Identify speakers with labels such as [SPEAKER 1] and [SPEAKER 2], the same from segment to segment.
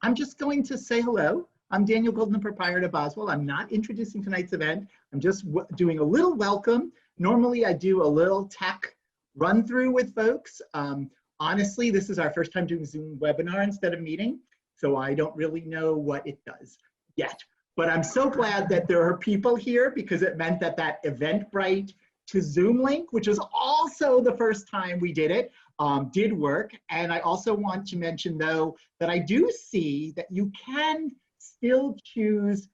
[SPEAKER 1] I'm just going to say hello. I'm Daniel Golden, proprietor of Boswell. I'm not introducing tonight's event. I'm just doing a little welcome. Normally I do a little tech run through with folks. Honestly, this is our first time doing Zoom webinar instead of meeting, so I don't really know what it does yet. But I'm so glad that there are people here because it meant that that Eventbrite to Zoom link, which was also the first time we did it, did work. And I also want to mention though, that I do see that you can still choose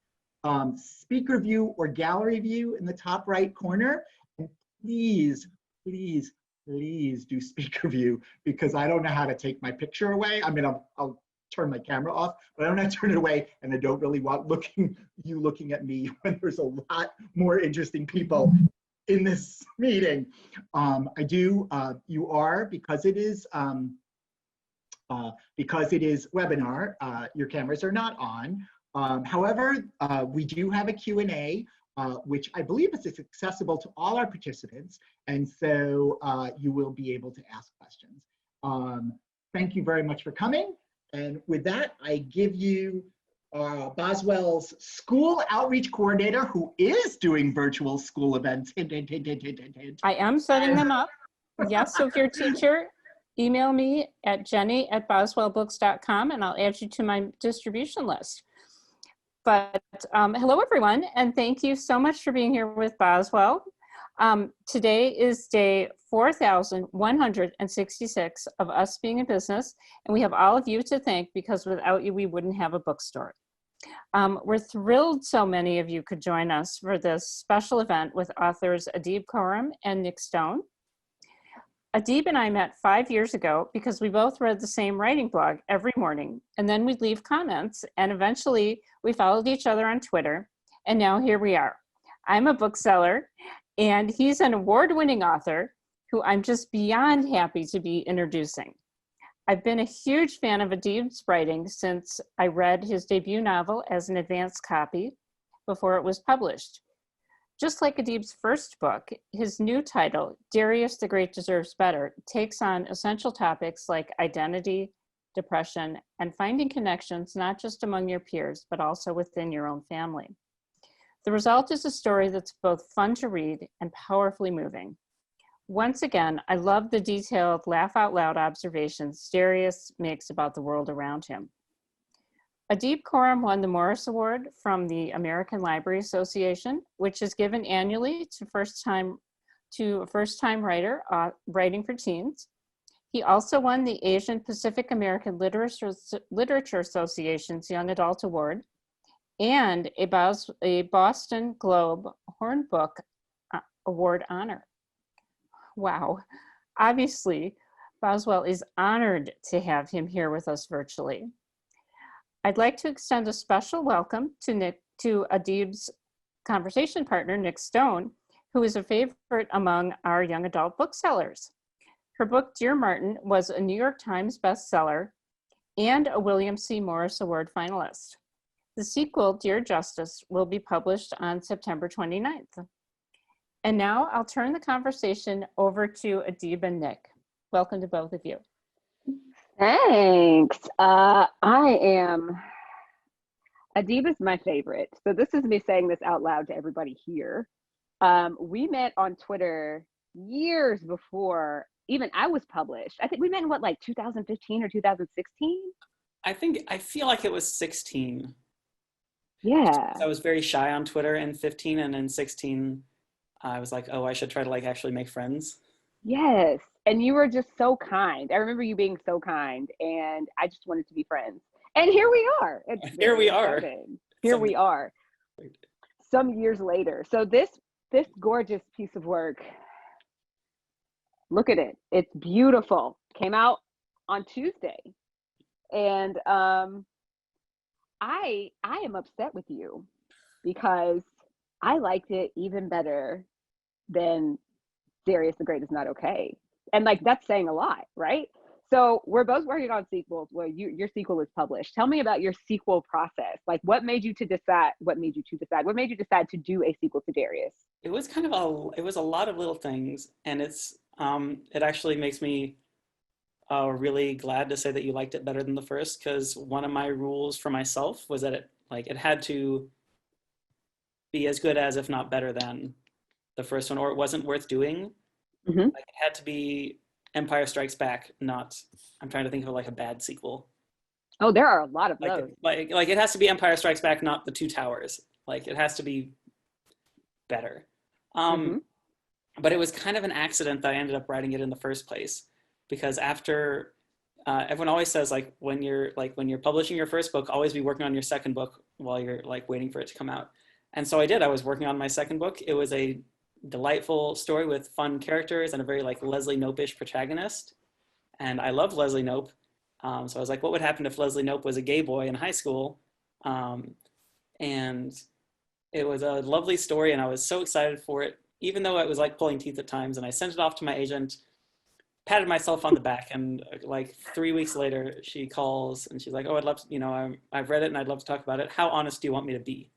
[SPEAKER 1] speaker view or gallery view in the top right corner. And please, please, please do speaker view because I don't know how to take my picture away. I mean, I'll turn my camera off, but I don't have to turn it away, and I don't really want you looking at me when there's a lot more interesting people in this meeting. You are, because it is webinar, your cameras are not on. However, we do have a Q&A, which I believe is accessible to all our participants, and so you will be able to ask questions. Thank you very much for coming. And with that, I give you Boswell's school outreach coordinator, who is doing virtual school events.
[SPEAKER 2] I am setting them up. Yes, so if you're a teacher, email me at jenny@boswellbooks.com and I'll add you to my distribution list. But hello, everyone, and thank you so much for being here with Boswell. Today is day 4,166 of us being in business, and we have all of you to thank because without you, we wouldn't have a bookstore. We're thrilled so many of you could join us for this special event with authors Adib Khorram and Nick Stone. Adib and I met 5 years ago because we both read the same writing blog every morning, and then we'd leave comments, and eventually we followed each other on Twitter, and now here we are. I'm a bookseller, and he's an award-winning author who I'm just beyond happy to be introducing. I've been a huge fan of Adib's writing since I read his debut novel as an advanced copy before it was published. Just like Adib's first book, his new title, Darius the Great Deserves Better, takes on essential topics like identity, depression, and finding connections not just among your peers, but also within your own family. The result is a story that's both fun to read and powerfully moving. Once again, I love the detailed, laugh-out-loud observations Darius makes about the world around him. Adib Khorram won the Morris Award from the American Library Association, which is given annually to a first-time writer writing for teens. He also won the Asian Pacific American Literature Association's Young Adult Award and a Boston Globe Horn Book Award honor. Wow. Obviously, Boswell is honored to have him here with us virtually. I'd like to extend a special welcome to Adib's conversation partner, Nick Stone, who is a favorite among our young adult booksellers. Her book, Dear Martin, was a New York Times bestseller and a William C. Morris Award finalist. The sequel, Dear Justice, will be published on September 29th. And now I'll turn the conversation over to Adib and Nick. Welcome to both of you.
[SPEAKER 3] Thanks. Adib is my favorite. So this is me saying this out loud to everybody here. We met on Twitter years before even I was published. I think we met in what, like 2015 or 2016?
[SPEAKER 4] I feel like it was 16.
[SPEAKER 3] Yeah.
[SPEAKER 4] I was very shy on Twitter in 15, and in 16, I was like, oh, I should try to like actually make friends.
[SPEAKER 3] Yes. And you were just so kind. I remember you being so kind, and I just wanted to be friends. And here we are.
[SPEAKER 4] Here we are.
[SPEAKER 3] Here we are. Some years later. So this gorgeous piece of work, look at it. It's beautiful. Came out on Tuesday. And I am upset with you because I liked it even better than Darius the Great is Not Okay. And like, that's saying a lot, right? So we're both working on sequels. Well, your sequel is published. Tell me about your sequel process. Like, what made you decide to do a sequel to Darius?
[SPEAKER 4] It was it was a lot of little things, and it actually makes me really glad to say that you liked it better than the first, because one of my rules for myself was that it had to be as good as, if not better than, the first one, or it wasn't worth doing.
[SPEAKER 3] Mm-hmm.
[SPEAKER 4] Like, it had to be Empire Strikes Back, not, I'm trying to think of like a bad sequel.
[SPEAKER 3] Oh, there are a lot of
[SPEAKER 4] Like,
[SPEAKER 3] those.
[SPEAKER 4] it has to be Empire Strikes Back, not The Two Towers. Like, it has to be better. But it was kind of an accident that I ended up writing it in the first place, because after everyone always says, like, when you're publishing your first book, always be working on your second book while you're like waiting for it to come out. And so I did. I was working on my second book. It was a delightful story with fun characters and a very like Leslie Knope-ish protagonist. And I love Leslie Knope. So I was like, what would happen if Leslie Knope was a gay boy in high school? And it was a lovely story, and I was so excited for it, even though it was like pulling teeth at times. And I sent it off to my agent, patted myself on the back, and like 3 weeks later, she calls and she's like, oh, I'd love to, I've read it and I'd love to talk about it. How honest do you want me to be?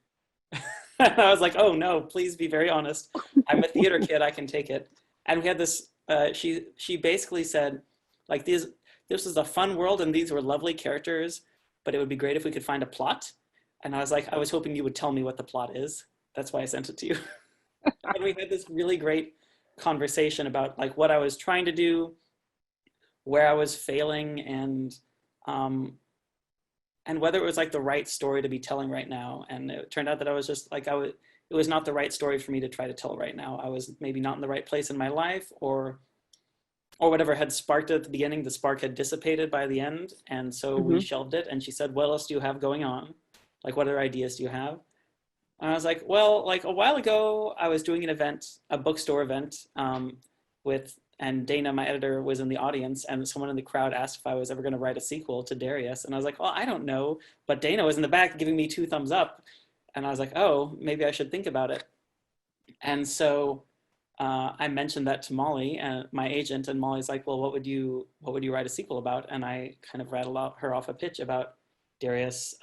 [SPEAKER 4] And I was like, oh no, please be very honest. I'm a theater kid, I can take it. And we had this, she basically said, like, this was a fun world and these were lovely characters, but it would be great if we could find a plot. And I was like, I was hoping you would tell me what the plot is. That's why I sent it to you. And we had this really great conversation about like what I was trying to do, where I was failing, and whether it was like the right story to be telling right now. And it turned out that I was just like, it was not the right story for me to try to tell right now. I was maybe not in the right place in my life, or whatever had sparked it at the beginning, the spark had dissipated by the end. And so we shelved it. And she said, what else do you have going on? Like, what other ideas do you have? And I was like, well, like a while ago, I was doing an event, a bookstore event and Dana, my editor, was in the audience, and someone in the crowd asked if I was ever going to write a sequel to Darius. And I was like, well, I don't know. But Dana was in the back giving me 2 thumbs up. And I was like, oh, maybe I should think about it. And so I mentioned that to Molly, my agent, and Molly's like, well, what would you write a sequel about? And I kind of rattled her off a pitch about Darius,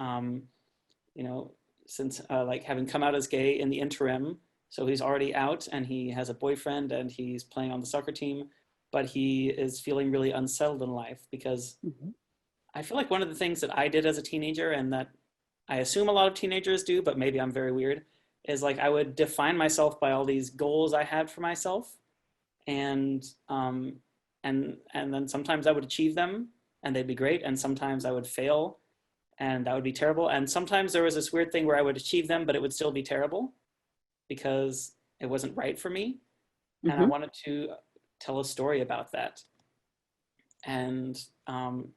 [SPEAKER 4] since like having come out as gay in the interim. So he's already out and he has a boyfriend and he's playing on the soccer team, but he is feeling really unsettled in life because I feel like one of the things that I did as a teenager, and that I assume a lot of teenagers do, but maybe I'm very weird, is like I would define myself by all these goals I had for myself. And then sometimes I would achieve them and they'd be great. And sometimes I would fail and that would be terrible. And sometimes there was this weird thing where I would achieve them, but it would still be terrible because it wasn't right for me. And I wanted to tell a story about that. And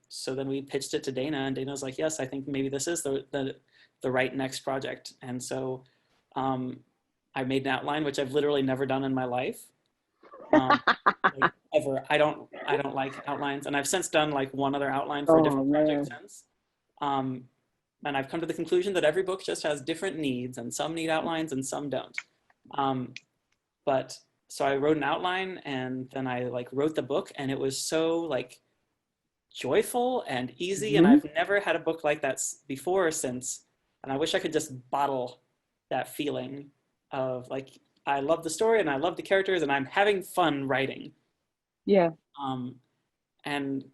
[SPEAKER 4] so then we pitched it to Dana, and Dana was like, yes, I think maybe this is the right next project. And so I made an outline, which I've literally never done in my life. Like, ever. I don't like outlines. And I've since done like one other outline for a different project since. And I've come to the conclusion that every book just has different needs, and some need outlines and some don't. But so I wrote an outline, and then I like wrote the book, and it was so like joyful and easy. And I've never had a book like that before or since. And I wish I could just bottle that feeling of like, I love the story and I love the characters and I'm having fun writing.
[SPEAKER 3] Yeah.
[SPEAKER 4] And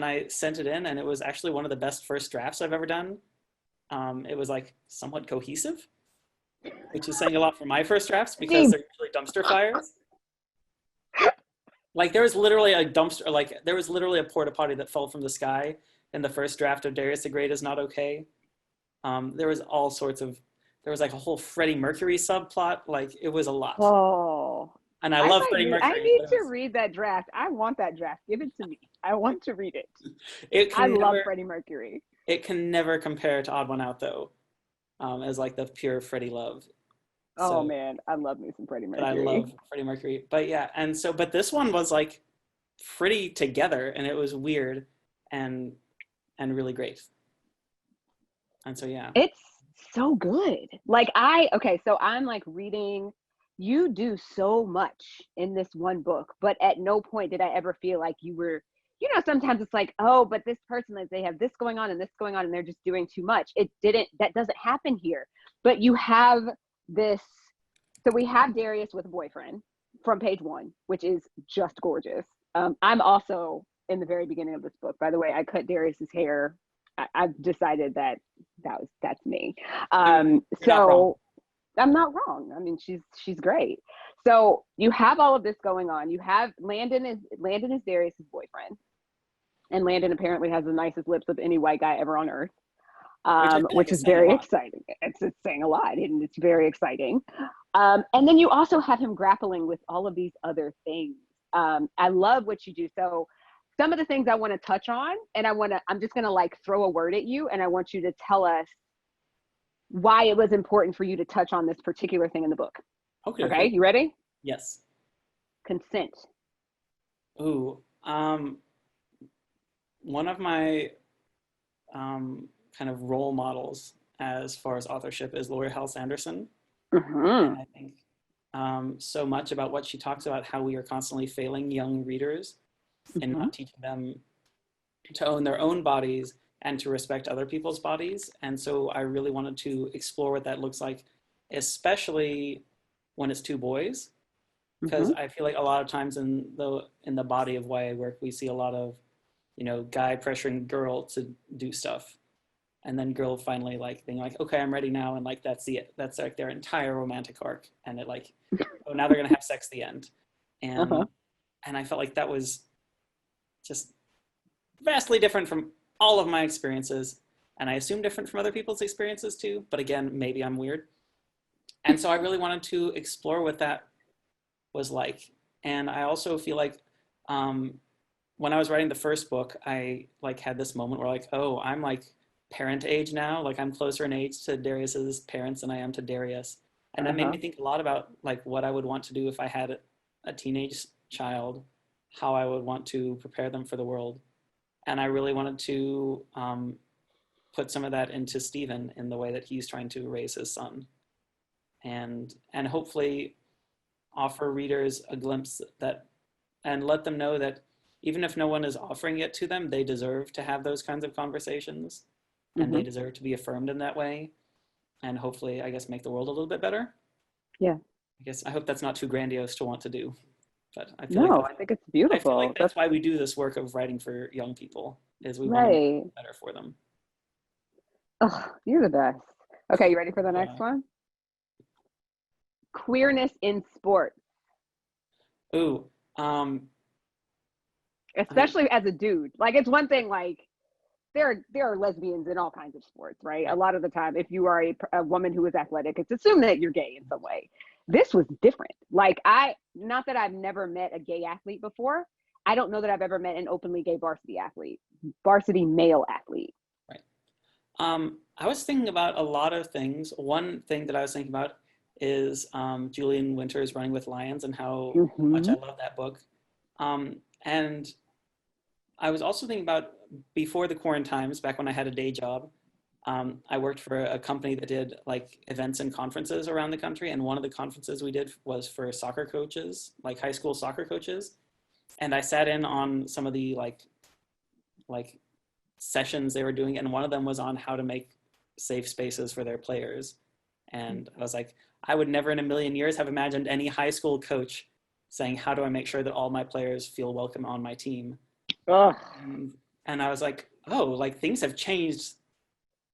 [SPEAKER 4] I sent it in, and it was actually one of the best first drafts I've ever done. It was like somewhat cohesive, which is saying a lot for my first drafts because they're usually dumpster fires. Like there was literally a porta potty that fell from the sky in the first draft of Darius the Great is Not Okay. There was like a whole Freddie Mercury subplot. Like it was a lot.
[SPEAKER 3] Oh.
[SPEAKER 4] And I love Freddie Mercury.
[SPEAKER 3] I need to read that draft. I want that draft. Give it to me. I want to read it. I love Freddie Mercury.
[SPEAKER 4] It can never compare to Odd One Out though, as like the pure Freddie love.
[SPEAKER 3] Oh man, I love me some Freddie Mercury.
[SPEAKER 4] I love Freddie Mercury. But yeah, but this one was like pretty together, and it was weird and really great. And so yeah.
[SPEAKER 3] It's so good. Like so I'm like reading. You do so much in this one book, but at no point did I ever feel like you were, sometimes it's like, oh, but this person, like they have this going on and this going on and they're just doing too much. That doesn't happen here. But you have this, so we have Darius with a boyfriend from page 1, which is just gorgeous. I'm also in the very beginning of this book. By the way, I cut Darius's hair. I've decided that's me.
[SPEAKER 4] You're not wrong.
[SPEAKER 3] So I'm not wrong. I mean, she's great. So you have all of this going on. You have Landon is Darius's boyfriend, and Landon apparently has the nicest lips of any white guy ever on earth, which is very exciting. It's saying a lot, and it's very exciting. And then you also have him grappling with all of these other things. I love what you do. So some of the things I want to touch on, and I'm just going to like throw a word at you, and I want you to tell us why it was important for you to touch on this particular thing in the book. Okay. You ready?
[SPEAKER 4] Yes.
[SPEAKER 3] Consent.
[SPEAKER 4] Ooh, one of my kind of role models as far as authorship is Lori Hal Sanderson. And I think so much about what she talks about, how we are constantly failing young readers and not teaching them to own their own bodies and to respect other people's bodies. And so I really wanted to explore what that looks like, especially when it's two boys, because I feel like a lot of times in the body of YA work, we see a lot of, guy pressuring girl to do stuff. And then girl finally like being like, okay, I'm ready now. And like, that's like their entire romantic arc. And it like, oh, now they're going to have sex at the end. And, and I felt like that was just vastly different from all of my experiences. And I assume different from other people's experiences too. But again, maybe I'm weird. And so I really wanted to explore what that was like. And I also feel like when I was writing the first book, I like had this moment where like, oh, I'm like parent age now. Like I'm closer in age to Darius's parents than I am to Darius. And that made me think a lot about like what I would want to do if I had a teenage child, how I would want to prepare them for the world. And I really wanted to put some of that into Stephen in the way that he's trying to raise his son. And hopefully offer readers a glimpse that, and let them know that even if no one is offering it to them, they deserve to have those kinds of conversations and they deserve to be affirmed in that way. And hopefully, I guess, make the world a little bit better.
[SPEAKER 3] Yeah.
[SPEAKER 4] I hope that's not too grandiose to want to do. But I feel
[SPEAKER 3] I think it's beautiful.
[SPEAKER 4] I feel like that's why we do this work of writing for young people, is we want to make it better for them.
[SPEAKER 3] Oh, you're the best. Okay, you ready for the next one? Queerness in sports.
[SPEAKER 4] Ooh.
[SPEAKER 3] Especially as a dude. Like, it's one thing, like, there are lesbians in all kinds of sports, right? A lot of the time, if you are a woman who is athletic, it's assumed that you're gay in some way. This was different. Like, not that I've never met a gay athlete before. I don't know that I've ever met an openly gay varsity male athlete.
[SPEAKER 4] Right. I was thinking about a lot of things. One thing that I was thinking about is Julian Winter's Running with Lions and how much I love that book. And I was also thinking about before the quarantimes, back when I had a day job, I worked for a company that did like events and conferences around the country. And one of the conferences we did was for soccer coaches, like high school soccer coaches. And I sat in on some of the like sessions they were doing. And one of them was on how to make safe spaces for their players. And I was like, I would never in a million years have imagined any high school coach saying, how do I make sure that all my players feel welcome on my team? And I was like, oh, like things have changed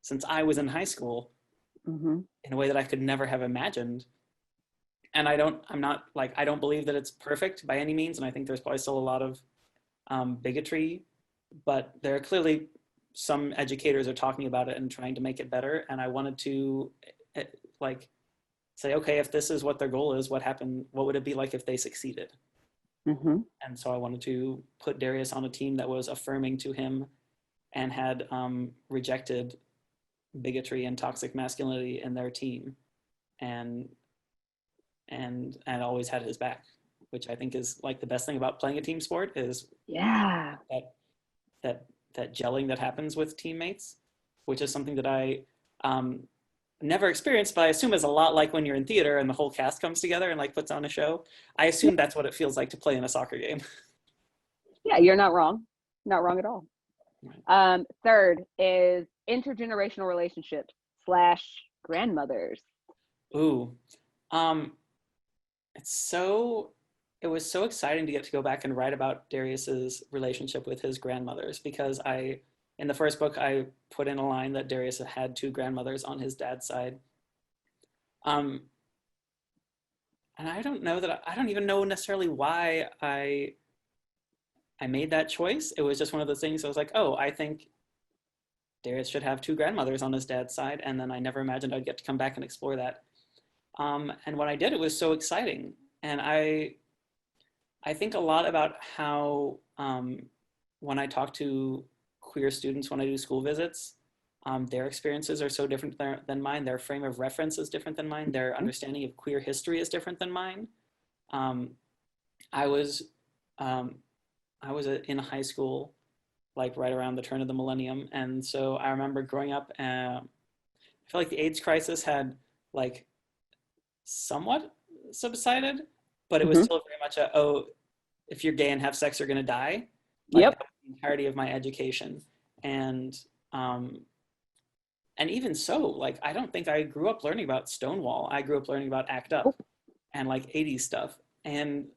[SPEAKER 4] since I was in high school in a way that I could never have imagined. And I don't believe that it's perfect by any means. And I think there's probably still a lot of bigotry, but there are clearly some educators are talking about it and trying to make it better. And I wanted to like say, okay, if this is what their goal is, what would it be like if they succeeded? And so I wanted to put Darius on a team that was affirming to him and had rejected bigotry and toxic masculinity in their team and always had his back, which I think is like the best thing about playing a team sport is that gelling that happens with teammates, which is something that I never experienced, but I assume is a lot like when you're in theater and the whole cast comes together and like puts on a show. I assume that's what it feels like to play in a soccer game. Yeah,
[SPEAKER 3] you're not wrong. Not wrong at all. Right. Third is intergenerational relationships / grandmothers.
[SPEAKER 4] Ooh, it's it was so exciting to get to go back and write about Darius's relationship with his grandmothers, because in the first book, I put in a line that Darius had 2 grandmothers on his dad's side. And I don't even know necessarily why I made that choice. It was just one of those things. I was like, oh, I think Darius should have 2 grandmothers on his dad's side. And then I never imagined I'd get to come back and explore that. And when I did, it was so exciting. And I think a lot about how when I talk to queer students, when I do school visits, their experiences are so different than mine. Their frame of reference is different than mine. Their understanding of queer history is different than mine. I was in high school, like right around the turn of the millennium. And so I remember growing up, I feel like the AIDS crisis had like somewhat subsided, but it was still very much if you're gay and have sex, you're gonna die. Like, that was the entirety of my education. And even so, like, I don't think I grew up learning about Stonewall. I grew up learning about ACT UP and like 80s stuff. And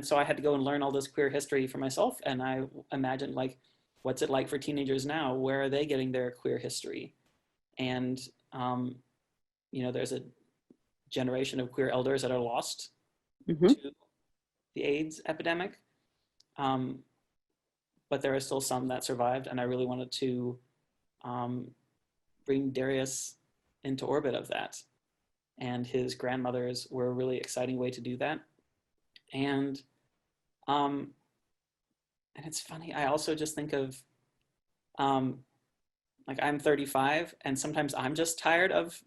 [SPEAKER 4] so I had to go and learn all this queer history for myself. And I imagined, like, what's it like for teenagers now? Where are they getting their queer history? And, there's a generation of queer elders that are lost to the AIDS epidemic. But there are still some that survived. And I really wanted to bring Darius into orbit of that. And his grandmothers were a really exciting way to do that. And it's funny, I also just think of, like, I'm 35, and sometimes I'm just tired of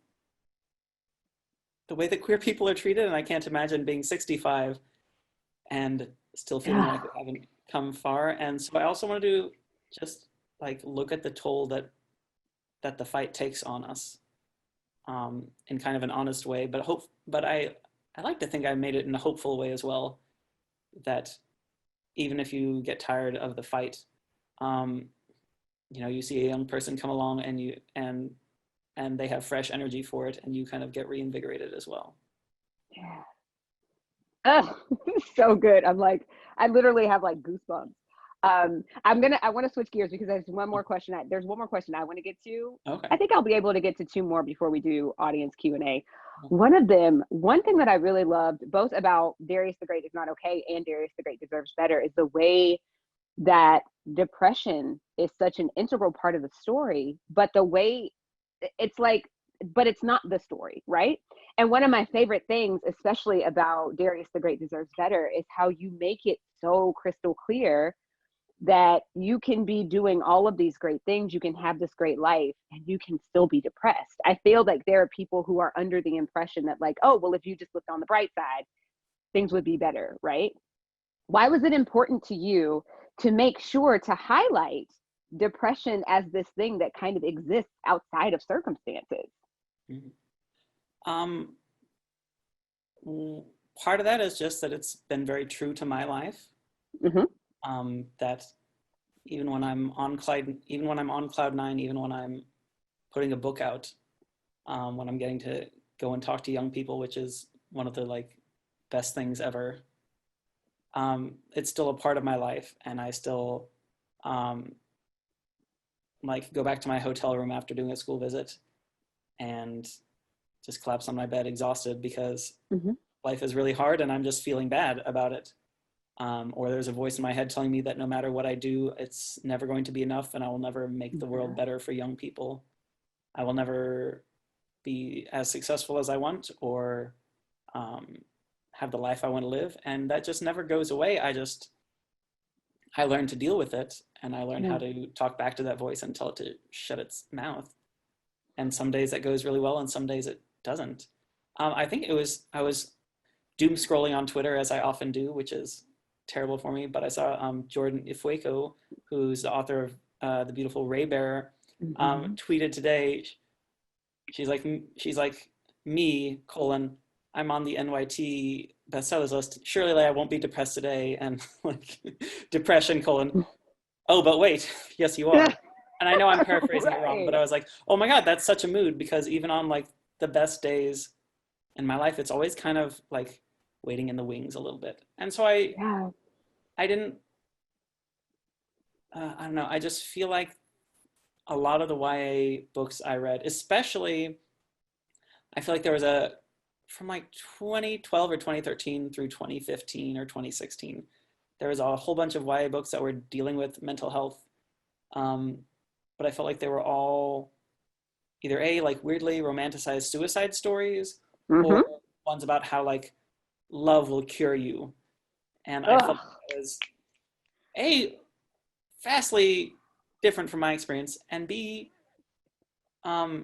[SPEAKER 4] the way that queer people are treated, and I can't imagine being 65 and still feeling like we haven't come far. And so I also want to just like look at the toll that the fight takes on us, in kind of an honest way, but I like to think I made it in a hopeful way as well, that even if you get tired of the fight, you see a young person come along and they have fresh energy for it, and you kind of get reinvigorated as well.
[SPEAKER 3] Yeah. Oh, so good. I literally have like goosebumps. I want to switch gears because there's one more question. There's one more question I want to get to.
[SPEAKER 4] Okay.
[SPEAKER 3] I think I'll be able to get to 2 more before we do audience Q&A. One thing that I really loved, both about Darius the Great is Not Okay and Darius the Great Deserves Better, is the way that depression is such an integral part of the story, but the way it's like, but it's not the story, right? And one of my favorite things, especially about Darius the Great Deserves Better, is how you make it so crystal clear that you can be doing all of these great things, you can have this great life, and you can still be depressed. I feel like there are people who are under the impression that, like, oh, well, if you just looked on the bright side, things would be better, right? Why was it important to you to make sure to highlight depression as this thing that kind of exists outside of circumstances?
[SPEAKER 4] Part of that is just that it's been very true to my life. That even when I'm on cloud 9, even when I'm putting a book out, when I'm getting to go and talk to young people, which is one of the like best things ever, it's still a part of my life, and I still like go back to my hotel room after doing a school visit and just collapse on my bed exhausted because life is really hard and I'm just feeling bad about it. Or there's a voice in my head telling me that no matter what I do, it's never going to be enough, and I will never make the world better for young people. I will never be as successful as I want, or have the life I want to live. And that just never goes away. I learned to deal with it, and I learned how to talk back to that voice and tell it to shut its mouth. And some days that goes really well, and some days it doesn't. I think I was doom scrolling on Twitter, as I often do, which is terrible for me, but I saw Jordan Ifueko, who's the author of The Beautiful Ray Bearer, tweeted today. She's like me, I'm on the NYT bestsellers list. Surely I won't be depressed today. And like depression, oh, but wait, yes, you are. And I know I'm paraphrasing it wrong, but I was like, oh my God, that's such a mood, because even on like the best days in my life, it's always kind of like waiting in the wings a little bit. And so I didn't, I don't know, I just feel like a lot of the YA books I read, especially, I feel like there was from like 2012 or 2013 through 2015 or 2016, there was a whole bunch of YA books that were dealing with mental health. But I felt like they were all either like weirdly romanticized suicide stories, or ones about how like love will cure you. And I felt it was vastly different from my experience, and B, so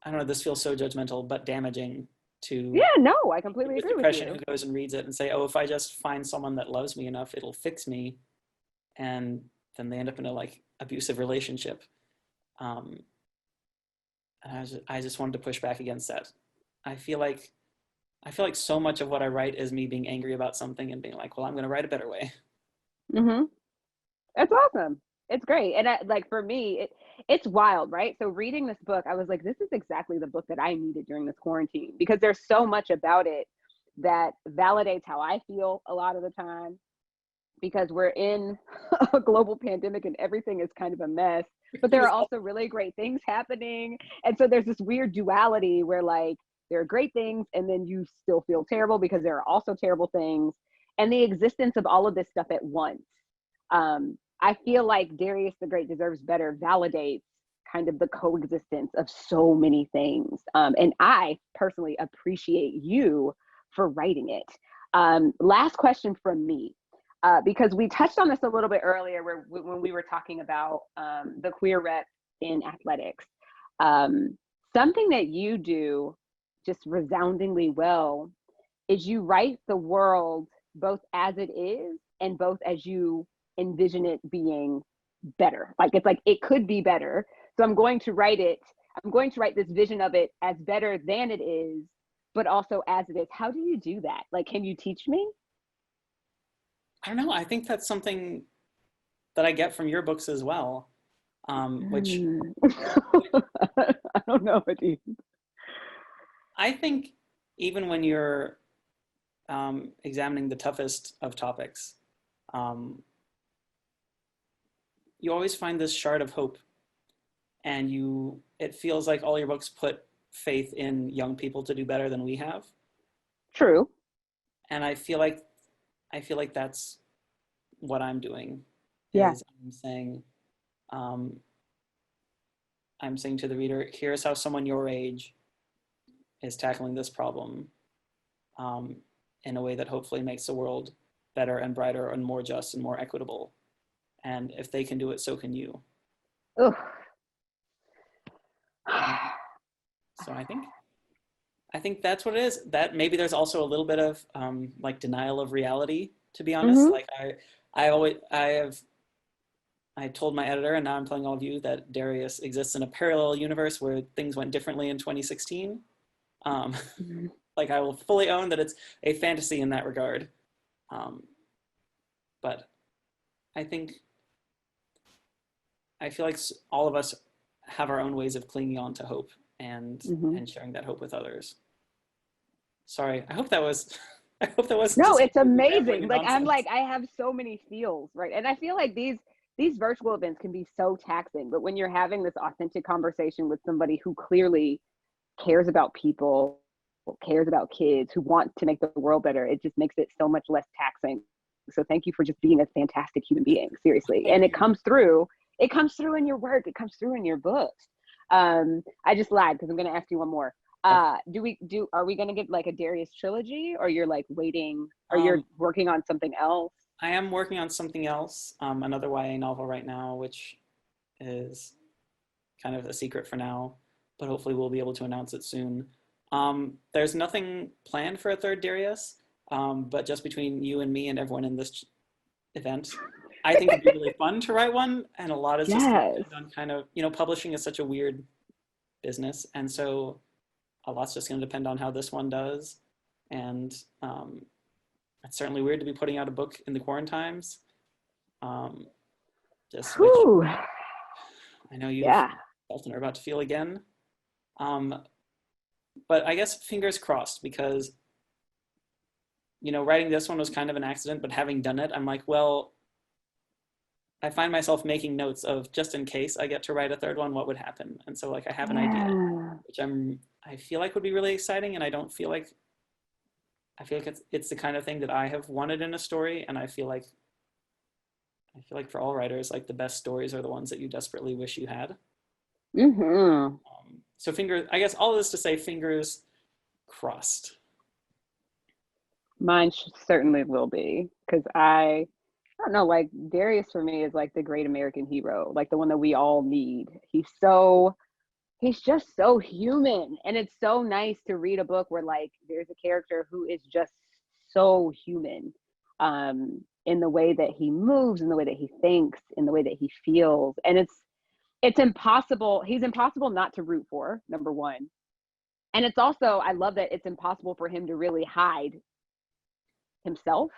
[SPEAKER 4] I don't know, this feels so judgmental, but damaging to
[SPEAKER 3] no, I completely agree with
[SPEAKER 4] depression
[SPEAKER 3] you.
[SPEAKER 4] who goes and reads it and say, oh, if I just find someone that loves me enough, it'll fix me. And then they end up in a like abusive relationship. And I just wanted to push back against that. I feel like so much of what I write is me being angry about something and being like, well, I'm going to write a better way.
[SPEAKER 3] That's awesome. It's great. And like for me, it's wild, right? So reading this book, I was like, this is exactly the book that I needed during this quarantine, because there's so much about it that validates how I feel a lot of the time, because we're in a global pandemic and everything is kind of a mess, but there are also really great things happening. And so there's this weird duality where like there are great things and then you still feel terrible because there are also terrible things, and the existence of all of this stuff at once. I feel like Darius the Great Deserves Better validates kind of the coexistence of so many things. And I personally appreciate you for writing it. Last question from me, because we touched on this a little bit earlier when we were talking about the queer rep in athletics. Something that you do just resoundingly well is you write the world both as it is and both as you envision it being better. Like it's like it could be better, so I'm going to write this vision of it as better than it is, but also as it is. How do you do that? Like, can you teach me?
[SPEAKER 4] I don't know, I think that's something that I get from your books as well, which
[SPEAKER 3] I don't know, Adib.
[SPEAKER 4] I think even when you're examining the toughest of topics, you always find this shard of hope, and it feels like all your books put faith in young people to do better than we have.
[SPEAKER 3] True.
[SPEAKER 4] And I feel like that's what I'm doing.
[SPEAKER 3] Yeah.
[SPEAKER 4] I'm saying to the reader, here's how someone your age is tackling this problem in a way that hopefully makes the world better and brighter and more just and more equitable. And if they can do it, so can you.
[SPEAKER 3] Ugh.
[SPEAKER 4] So I think that's what it is. That maybe there's also a little bit of like denial of reality, to be honest. Like I told my editor, and now I'm telling all of you, that Darius exists in a parallel universe where things went differently in 2016. Like I will fully own that it's a fantasy in that regard. But I feel like all of us have our own ways of clinging on to hope and sharing that hope with others. Sorry, I hope that was
[SPEAKER 3] no, it's amazing. Like I'm like, I have so many feels, right? And I feel like these virtual events can be so taxing, but when you're having this authentic conversation with somebody who clearly cares about people, cares about kids, who wants to make the world better, it just makes it so much less taxing. So thank you for just being a fantastic human being, seriously. And it comes through in your work, it comes through in your books. I just lied because I'm going to ask you one more. Are we going to get like a Darius trilogy, or you're like waiting, or you're working on something else?
[SPEAKER 4] I am working on something else, another YA novel right now, which is kind of a secret for now, but hopefully we'll be able to announce it soon. There's nothing planned for a third Darius, but just between you and me and everyone in this event, I think it'd be really fun to write one, and a lot is just on kind of, publishing is such a weird business, and so a lot's just going to depend on how this one does, and it's certainly weird to be putting out a book in the quarantimes. Just which I know you felt and are about to feel again. but I guess fingers crossed, because, you know, writing this one was kind of an accident, but having done it, I'm like, well, I find myself making notes of, just in case I get to write a third one, what would happen. And so like I have an idea, which I feel like would be really exciting, and I feel like it's the kind of thing that I have wanted in a story, and I feel like for all writers, like the best stories are the ones that you desperately wish you had.
[SPEAKER 3] Mm-hmm.
[SPEAKER 4] So I guess all this to say, fingers crossed.
[SPEAKER 3] Mine certainly will be, because I don't know, like Darius for me is like the great American hero, like the one that we all need. He's just so human, and it's so nice to read a book where like there's a character who is just so human, in the way that he moves, in the way that he thinks, in the way that he feels. And it's impossible. He's impossible not to root for, number one. And it's also, I love that it's impossible for him to really hide himself.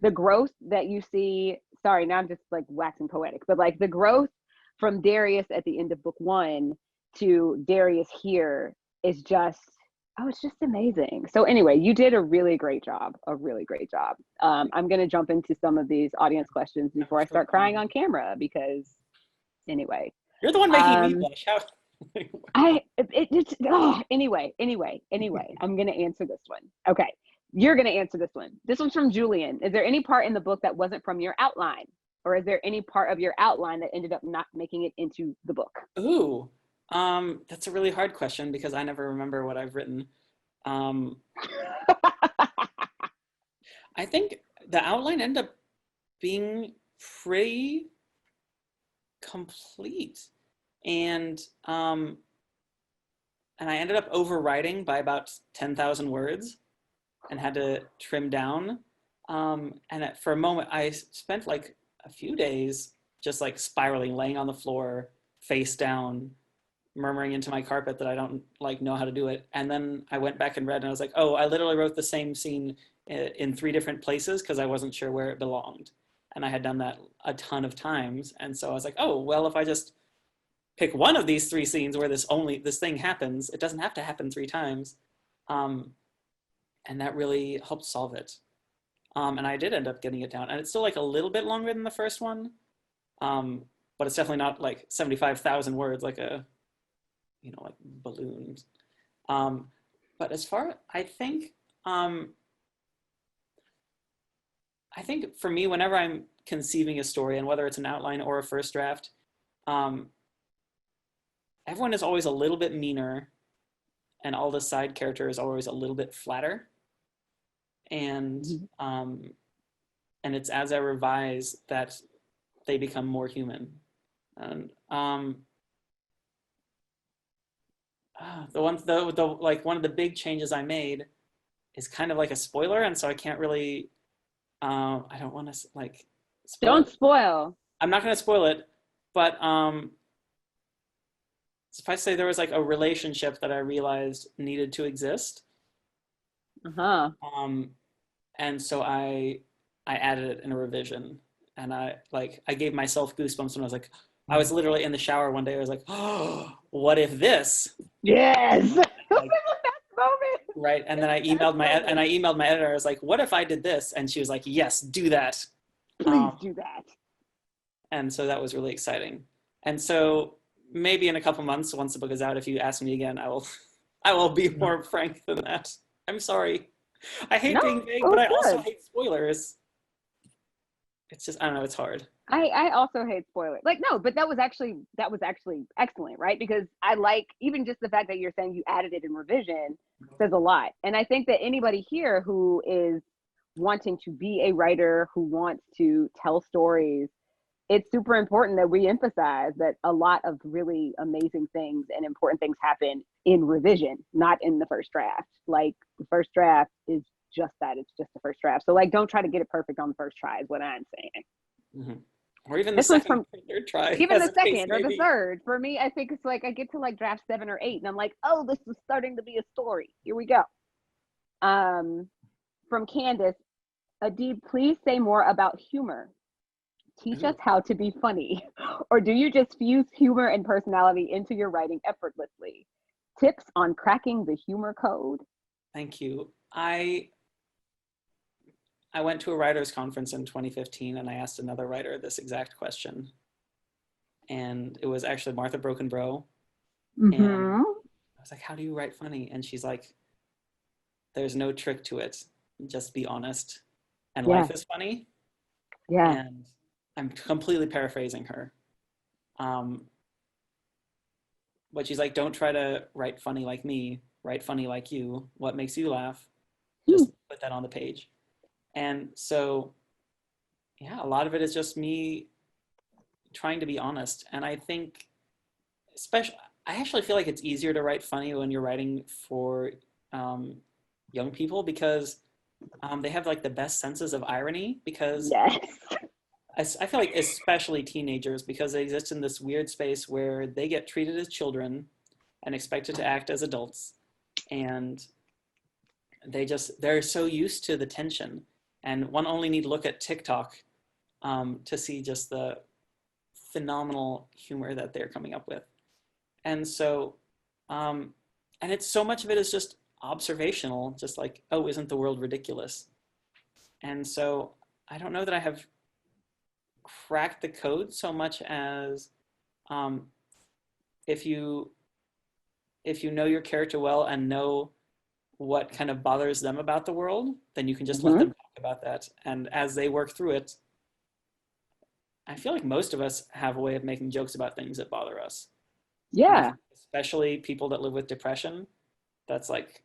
[SPEAKER 3] The growth that you see, sorry, now I'm just like waxing poetic, but like the growth from Darius at the end of book 1 to Darius here is just, oh, it's just amazing. So anyway, you did a really great job, I'm going to jump into some of these audience questions before I start crying on camera, because anyway.
[SPEAKER 4] You're the one making me blush.
[SPEAKER 3] Anyway, I'm going to answer this one. Okay. You're going to answer this one. This one's from Julian. Is there any part in the book that wasn't from your outline? Or is there any part of your outline that ended up not making it into the book?
[SPEAKER 4] Ooh, that's a really hard question, because I never remember what I've written. I think the outline ended up being pretty complete. And I ended up overwriting by about 10,000 words and had to trim down. For a moment, I spent like a few days just like spiraling, laying on the floor, face down, murmuring into my carpet that I don't like know how to do it. And then I went back and read, and I was like, oh, I literally wrote the same scene in 3 different places because I wasn't sure where it belonged. And I had done that a ton of times. And so I was like, oh, well, if I just pick one of these 3 scenes where this thing happens, it doesn't have to happen 3 times. And that really helped solve it. And I did end up getting it down. And it's still like a little bit longer than the first one. But it's definitely not like 75,000 words like like balloons. But as far, I think for me, whenever I'm conceiving a story, and whether it's an outline or a first draft, everyone is always a little bit meaner, and all the side character is always a little bit flatter. And it's as I revise that they become more human. And one of the big changes I made is kind of like a spoiler, and so I can't really. I don't want to like.
[SPEAKER 3] Don't spoil.
[SPEAKER 4] I'm not going to spoil it, but suffice to say, there was like a relationship that I realized needed to exist. And so I added it in a revision, and I gave myself goosebumps when I was literally in the shower one day. I was like, oh, what if this?
[SPEAKER 3] Yes.
[SPEAKER 4] Like,
[SPEAKER 3] moment.
[SPEAKER 4] Right. And then I emailed my editor. I was like, what if I did this? And she was like, yes, do that.
[SPEAKER 3] Please do that.
[SPEAKER 4] And so that was really exciting. And so maybe in a couple months, once the book is out, if you ask me again, I will be more frank than that. I'm sorry. I hate being vague, but I also hate spoilers. It's just, I don't know, it's hard.
[SPEAKER 3] I also hate spoilers. Like, no, but that was actually excellent, right? Because I like, even just the fact that you're saying you added it in revision says a lot. And I think that anybody here who is wanting to be a writer, who wants to tell stories, it's super important that we emphasize that a lot of really amazing things and important things happen in revision, not in the first draft. Like, the first draft is just that, it's just the first draft. So like, don't try to get it perfect on the first try is what I'm saying.
[SPEAKER 4] Mm-hmm. Or even the second or third try.
[SPEAKER 3] Even the second or the third. For me, I think it's like I get to like draft 7 or 8 and I'm like, oh, this is starting to be a story. Here we go. From Candace, Adib, please say more about humor. Teach us how to be funny. Or do you just fuse humor and personality into your writing effortlessly? tips on cracking the humor code?
[SPEAKER 4] Thank you. I went to a writers conference in 2015 and I asked another writer this exact question. And it was actually Martha Brokenbrough. And I was like, how do you write funny? And she's like, there's no trick to it. Just be honest. And life is funny.
[SPEAKER 3] Yeah.
[SPEAKER 4] And I'm completely paraphrasing her. But she's like, don't try to write funny like me. Write funny like you. What makes you laugh? Just put that on the page. And so, yeah, a lot of it is just me trying to be honest. And I think, I actually feel like it's easier to write funny when you're writing for young people because they have like the best senses of irony because I feel like especially teenagers because they exist in this weird space where they get treated as children and expected to act as adults. And they're so used to the tension. And one only need to look at TikTok to see just the phenomenal humor that they're coming up with. And so, and it's so much of it is just observational, just like, oh, isn't the world ridiculous? And so I don't know that I have cracked the code so much as if you know your character well and know what kind of bothers them about the world, then you can just let them talk about that. And as they work through it, I feel like most of us have a way of making jokes about things that bother us.
[SPEAKER 3] Yeah.
[SPEAKER 4] Especially people that live with depression. That's like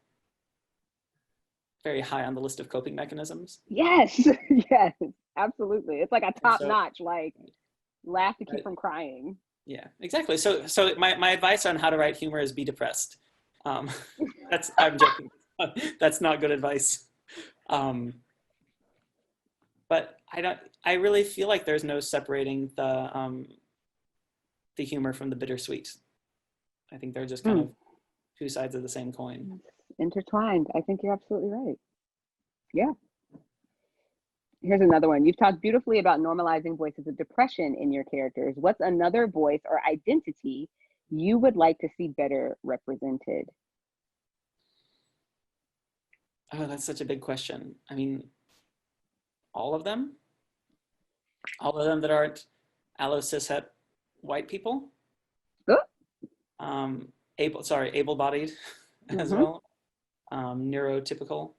[SPEAKER 4] very high on the list of coping mechanisms.
[SPEAKER 3] Yes. Yes, absolutely. It's like a top notch, like laugh to keep from crying.
[SPEAKER 4] Yeah, exactly. So my advice on how to write humor is be depressed. I'm joking. That's not good advice. But I really feel like there's no separating the humor from the bittersweet. I think they're just kind of two sides of the same coin.
[SPEAKER 3] Intertwined. I think you're absolutely right. Yeah. Here's another one. You've talked beautifully about normalizing voices of depression in your characters. What's another voice or identity you would like to see better represented?
[SPEAKER 4] Oh, that's such a big question. I mean, all of them? All of them that aren't allo cishet white people? Able-bodied as well. Neurotypical.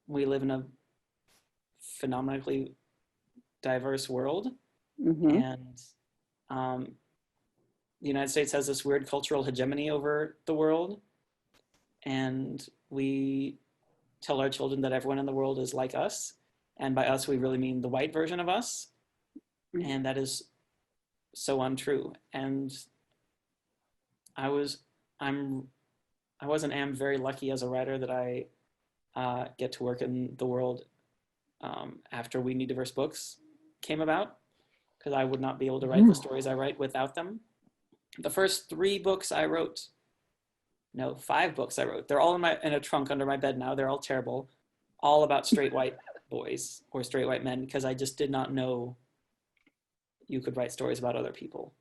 [SPEAKER 4] We live in a phenomenally diverse world, and the United States has this weird cultural hegemony over the world, and we tell our children that everyone in the world is like us, and by us we really mean the white version of us, and that is so untrue. And I was and am very lucky as a writer that I get to work in the world after We Need Diverse Books came about, because I would not be able to write the stories I write without them. The first 5 books I wrote, they're all in a trunk under my bed now. They're all terrible, all about straight white boys or straight white men, because I just did not know you could write stories about other people.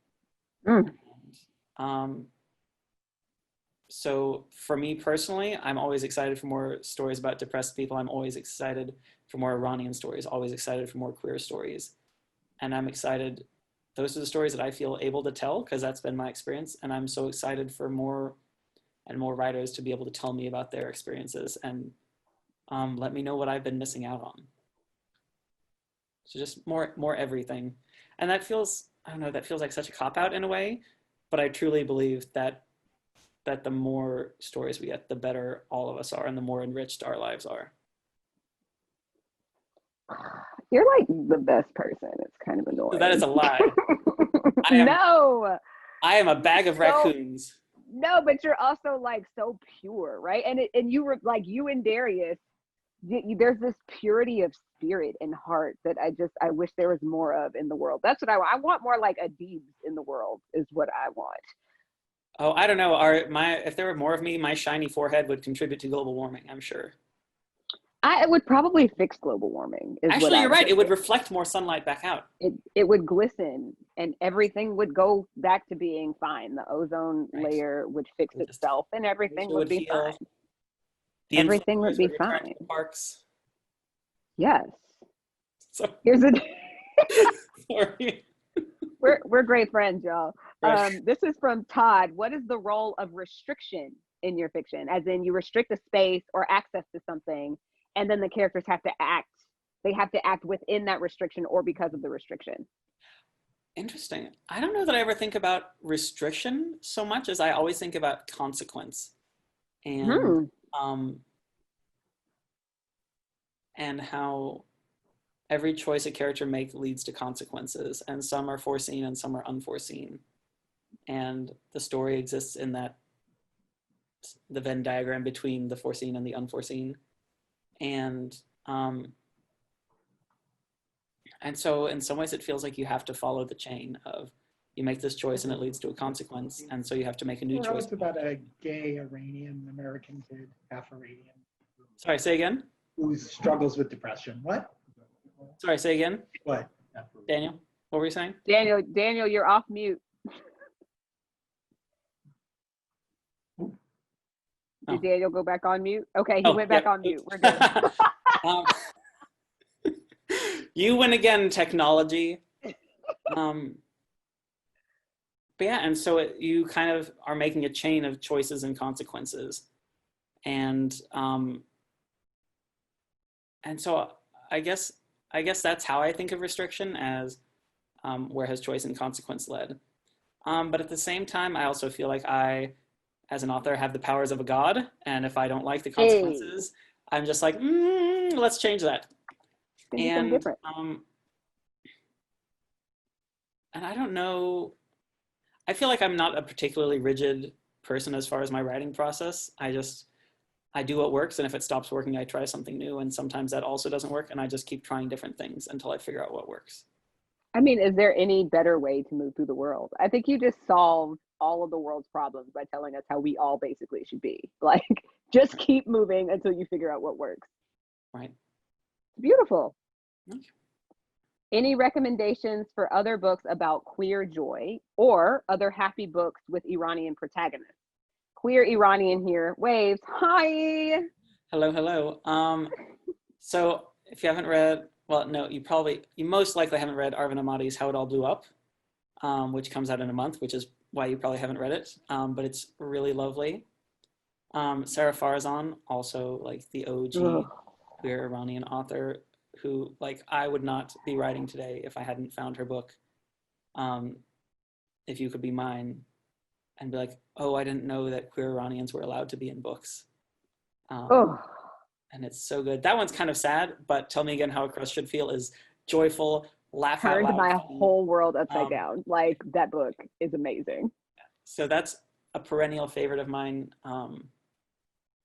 [SPEAKER 4] So for me personally, I'm always excited for more stories about depressed people. I'm always excited for more Iranian stories, always excited for more queer stories. And I'm excited, those are the stories that I feel able to tell, because that's been my experience. And I'm so excited for more and more writers to be able to tell me about their experiences and let me know what I've been missing out on. So just more everything. And that feels, I don't know, that feels like such a cop-out in a way, but I truly believe that the more stories we get, the better all of us are and the more enriched our lives are.
[SPEAKER 3] You're like the best person. It's kind of annoying.
[SPEAKER 4] That is a lie.
[SPEAKER 3] No.
[SPEAKER 4] I am a bag of raccoons.
[SPEAKER 3] No, but you're also like so pure, right? And you were like, you and Darius, there's this purity of spirit and heart that I wish there was more of in the world. That's what I want more like Adibs in the world is what I want.
[SPEAKER 4] Oh, I don't know. If there were more of me, my shiny forehead would contribute to global warming, I'm sure.
[SPEAKER 3] I would probably fix global warming.
[SPEAKER 4] Actually, you're right. It would reflect more sunlight back out.
[SPEAKER 3] It would glisten, and everything would go back to being fine. The ozone layer would fix itself, and everything would be fine. Everything would be fine.
[SPEAKER 4] Parks.
[SPEAKER 3] Yes.
[SPEAKER 4] So
[SPEAKER 3] here's a.
[SPEAKER 4] Sorry.
[SPEAKER 3] We're great friends, y'all.
[SPEAKER 4] Right.
[SPEAKER 3] This is from Todd. What is the role of restriction in your fiction? As in, you restrict a space or access to something, and then the characters have to act. They have to act within that restriction or because of the restriction.
[SPEAKER 4] Interesting. I don't know that I ever think about restriction so much as I always think about consequence, and how every choice a character makes leads to consequences, and some are foreseen and some are unforeseen. And the story exists in that, the Venn diagram between the foreseen and the unforeseen. And so in some ways it feels like you have to follow the chain of, you make this choice and it leads to a consequence, and so you have to make a new choice.
[SPEAKER 1] It's about a gay Iranian American kid, half Iranian.
[SPEAKER 4] Sorry, say again?
[SPEAKER 1] Who struggles with depression. What?
[SPEAKER 4] Sorry, say again?
[SPEAKER 1] What?
[SPEAKER 4] Daniel, what were you saying?
[SPEAKER 3] Daniel, you're off mute. Did Daniel go back on mute? Okay, he went back on mute. We're good.
[SPEAKER 4] You win again, technology. But yeah, and so you kind of are making a chain of choices and consequences. And so I guess that's how I think of restriction, as where has choice and consequence led. But at the same time, I also feel like I, as an author, have the powers of a god, and if I don't like the consequences, I'm just like, let's change that. And I don't know, I feel like I'm not a particularly rigid person as far as my writing process. I do what works, and if it stops working, I try something new, and sometimes that also doesn't work, and I just keep trying different things until I figure out what works.
[SPEAKER 3] I mean, is there any better way to move through the world? I think you just solved all of the world's problems by telling us how we all basically should be. Like, just keep moving until you figure out what works.
[SPEAKER 4] Right.
[SPEAKER 3] Beautiful.
[SPEAKER 4] Thank you.
[SPEAKER 3] Any recommendations for other books about queer joy or other happy books with Iranian protagonists? Queer Iranian here waves. Hi.
[SPEAKER 4] Hello. So if you haven't read, well, no, you most likely haven't read Arvin Ahmadi's How It All Blew Up, which comes out in a month, which is why you probably haven't read it, but it's really lovely. Sarah Farzan, also like the OG queer Iranian author, who, like, I would not be writing today if I hadn't found her book, If You Could Be Mine, and be like, oh, I didn't know that queer Iranians were allowed to be in books. And it's so good. That one's kind of sad, but Tell Me Again How a Crush Should Feel is joyful, laugh out loud.
[SPEAKER 3] Turned my whole world upside down. Like, that book is amazing.
[SPEAKER 4] So that's a perennial favorite of mine.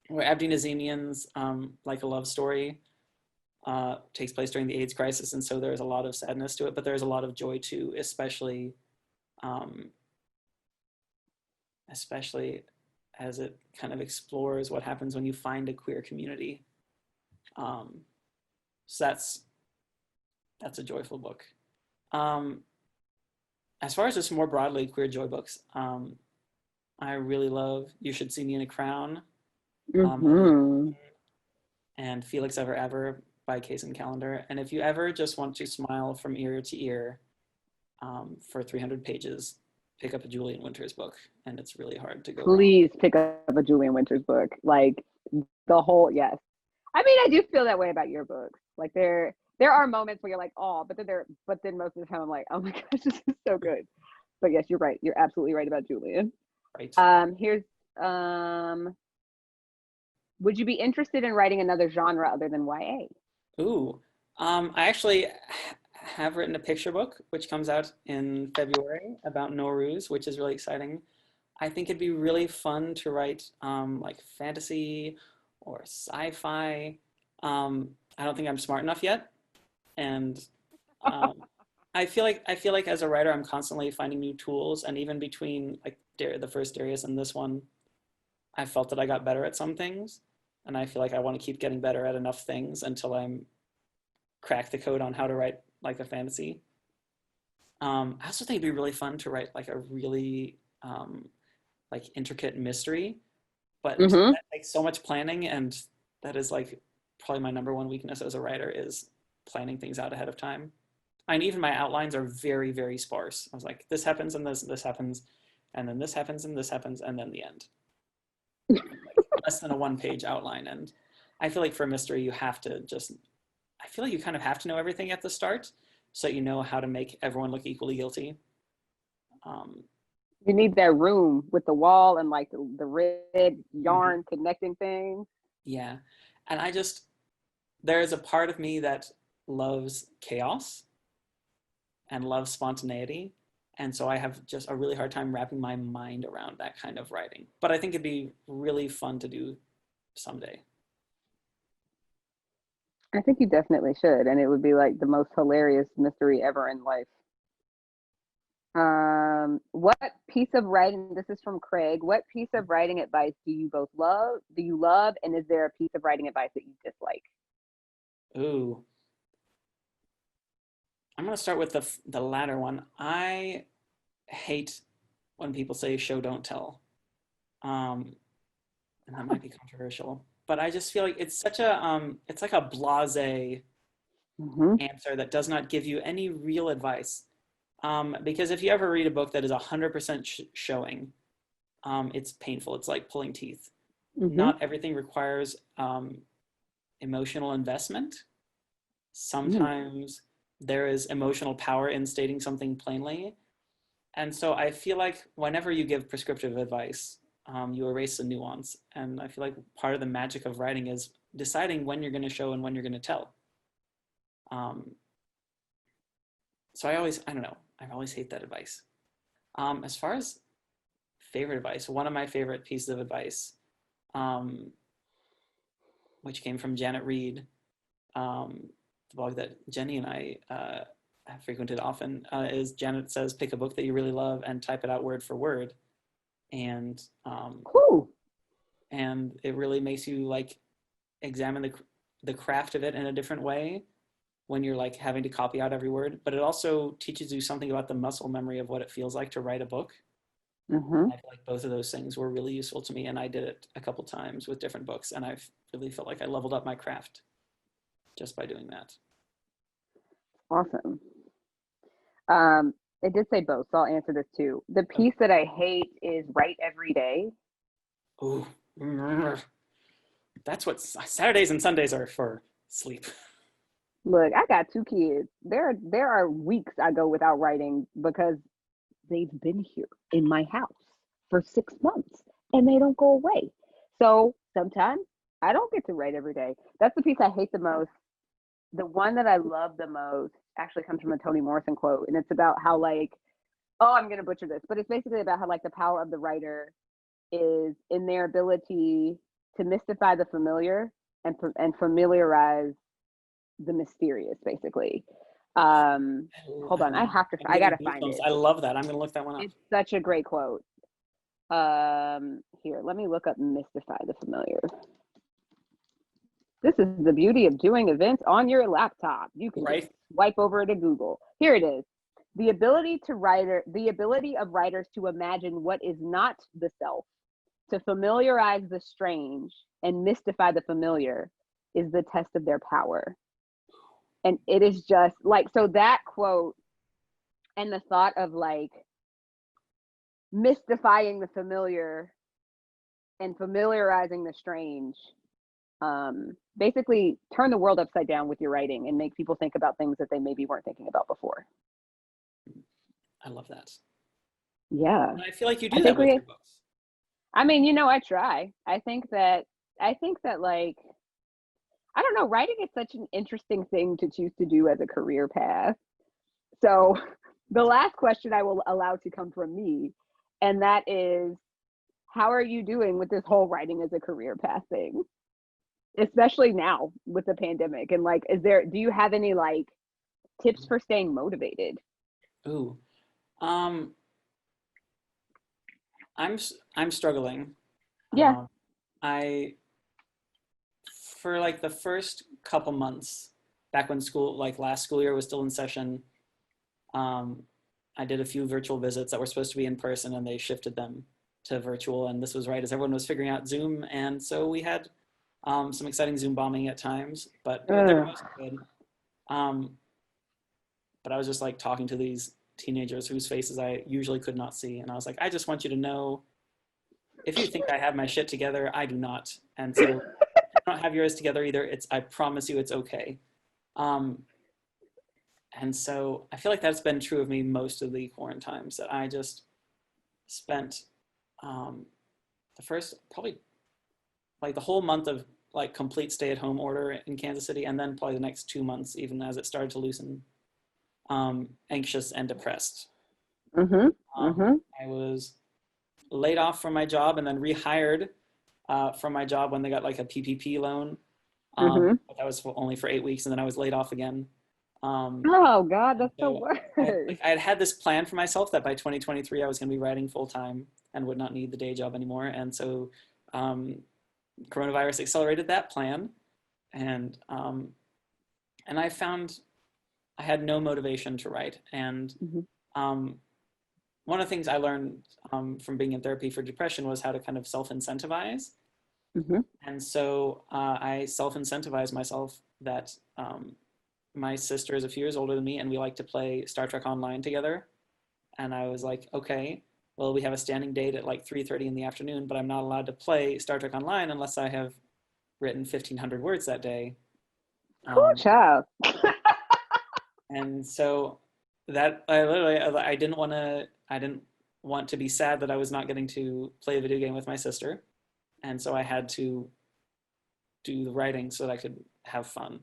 [SPEAKER 4] Where Abdi Nazemian's Like a Love Story takes place during the AIDS crisis, and so there's a lot of sadness to it, but there's a lot of joy too, especially as it kind of explores what happens when you find a queer community. So that's a joyful book. As far as just more broadly queer joy books, I really love You Should See Me in a Crown, and Felix Ever Ever by Kaysen Callender. And if you ever just want to smile from ear to ear for 300 pages, pick up a Julian Winters book, and it's really hard to go
[SPEAKER 3] Please wrong. Pick up a Julian Winters book. Like, the whole, yes. I mean, I do feel that way about your books. Like, there are moments where you're like, oh, but then most of the time I'm like, oh my gosh, this is so good. But yes, you're right. You're absolutely right about Julian.
[SPEAKER 4] Right.
[SPEAKER 3] Here's would you be interested in writing another genre other than YA?
[SPEAKER 4] Ooh, I actually have written a picture book, which comes out in February, about Nowruz, which is really exciting. I think it'd be really fun to write like fantasy or sci-fi. I don't think I'm smart enough yet, and I feel like as a writer, I'm constantly finding new tools, and even between like the first Darius and this one, I felt that I got better at some things. and I feel like I want to keep getting better at enough things until I'm crack the code on how to write like a fantasy. I also think it'd be really fun to write like a really like intricate mystery, but
[SPEAKER 3] Mm-hmm.
[SPEAKER 4] that takes so much planning, and that is like probably my number one weakness as a writer is planning things out ahead of time. And even my outlines are very, very sparse. I was like, this happens and this happens, and then this happens and this happens, and then the end. Like less than a 1-page outline. And I feel like for a mystery, you have to just, I feel like you kind of have to know everything at the start so you know how to make everyone look equally guilty.
[SPEAKER 3] You need that room with the wall and like the red yarn connecting things.
[SPEAKER 4] Yeah. And there is a part of me that loves chaos and loves spontaneity. And so I have just a really hard time wrapping my mind around that kind of writing. But I think it'd be really fun to do someday.
[SPEAKER 3] I think you definitely should. And it would be like the most hilarious mystery ever in life. What piece of writing, this is from Craig, what piece of writing advice do you love, and is there a piece of writing advice that you dislike?
[SPEAKER 4] Ooh. I'm going to start with the latter one. I hate when people say show, don't tell. And that might be controversial, but I just feel like it's such a, it's like a blasé answer that does not give you any real advice. Because if you ever read a book that is 100% showing, it's painful. It's like pulling teeth. Not everything requires emotional investment. Sometimes there is emotional power in stating something plainly. And so I feel like whenever you give prescriptive advice, you erase the nuance. And I feel like part of the magic of writing is deciding when you're going to show and when you're going to tell. So I don't know. I always hate that advice. As far as favorite advice, one of my favorite pieces of advice, which came from Janet Reed, the blog that Jenny and I have frequented often, is Janet says, pick a book that you really love and type it out word for word. And and it really makes you like examine the craft of it in a different way when you're like having to copy out every word, but it also teaches you something about the muscle memory of what it feels like to write a book. I feel like both of those things were really useful to me, and I did it a couple times with different books, and I've really felt like I leveled up my craft just by doing that.
[SPEAKER 3] Awesome. It did say both, so I'll answer this too. The piece that I hate is write every day.
[SPEAKER 4] Oh, that's what Saturdays and Sundays are for, sleep.
[SPEAKER 3] Look, I got 2 kids. There are weeks I go without writing because they've been here in my house for 6 months and they don't go away. So sometimes I don't get to write every day. That's the piece I hate the most. The one that I love the most actually comes from a Toni Morrison quote, and it's about how like, oh, I'm going to butcher this, but it's basically about how like the power of the writer is in their ability to mystify the familiar and familiarize the mysterious, basically. Hold on, I gotta find it.
[SPEAKER 4] I love that. I'm gonna look that one up.
[SPEAKER 3] It's such a great quote. Here, let me look up mystify the familiar. This is the beauty of doing events on your laptop. You can just swipe over to Google. Here it is. The ability of writers to imagine what is not the self, to familiarize the strange and mystify the familiar, is the test of their power. And it is just like, so that quote and the thought of like mystifying the familiar and familiarizing the strange, basically turn the world upside down with your writing and make people think about things that they maybe weren't thinking about before.
[SPEAKER 4] I love that.
[SPEAKER 3] Yeah.
[SPEAKER 4] And I feel like you do that with your books.
[SPEAKER 3] I mean, you know, I try. I think that like, I don't know, writing is such an interesting thing to choose to do as a career path. So the last question I will allow to come from me, and that is, how are you doing with this whole writing as a career path thing? Especially now with the pandemic, and like, do you have any like tips for staying motivated?
[SPEAKER 4] Ooh, I'm struggling.
[SPEAKER 3] Yeah.
[SPEAKER 4] for like the first couple months, back when school, like last school year was still in session, I did a few virtual visits that were supposed to be in person, and they shifted them to virtual. And this was right as everyone was figuring out Zoom. And so we had some exciting Zoom bombing at times, but they were mostly good. But I was just like talking to these teenagers whose faces I usually could not see. And I was like, I just want you to know, if you think I have my shit together, I do not. And so if you don't have yours together either, I promise you it's okay. And so I feel like that's been true of me most of the quarantimes, that I just spent the first, probably like the whole month of like complete stay-at-home order in Kansas City, and then probably the next 2 months, even as it started to loosen, anxious and depressed. I was laid off from my job and then rehired from my job when they got like a PPP loan. But that was only for 8 weeks, and then I was laid off again.
[SPEAKER 3] Oh God, that's the worst.
[SPEAKER 4] I had this plan for myself that by 2023 I was going to be writing full time and would not need the day job anymore. And so coronavirus accelerated that plan, and I found I had no motivation to write. And one of the things I learned from being in therapy for depression was how to kind of self-incentivize. And so I self-incentivized myself that my sister is a few years older than me, and we like to play Star Trek Online together. And I was like, okay, well, we have a standing date at like 3:30 in the afternoon, but I'm not allowed to play Star Trek Online unless I have written 1,500 words that day.
[SPEAKER 3] Cool child.
[SPEAKER 4] And so that I didn't want to be sad that I was not getting to play a video game with my sister. And so I had to do the writing so that I could have fun.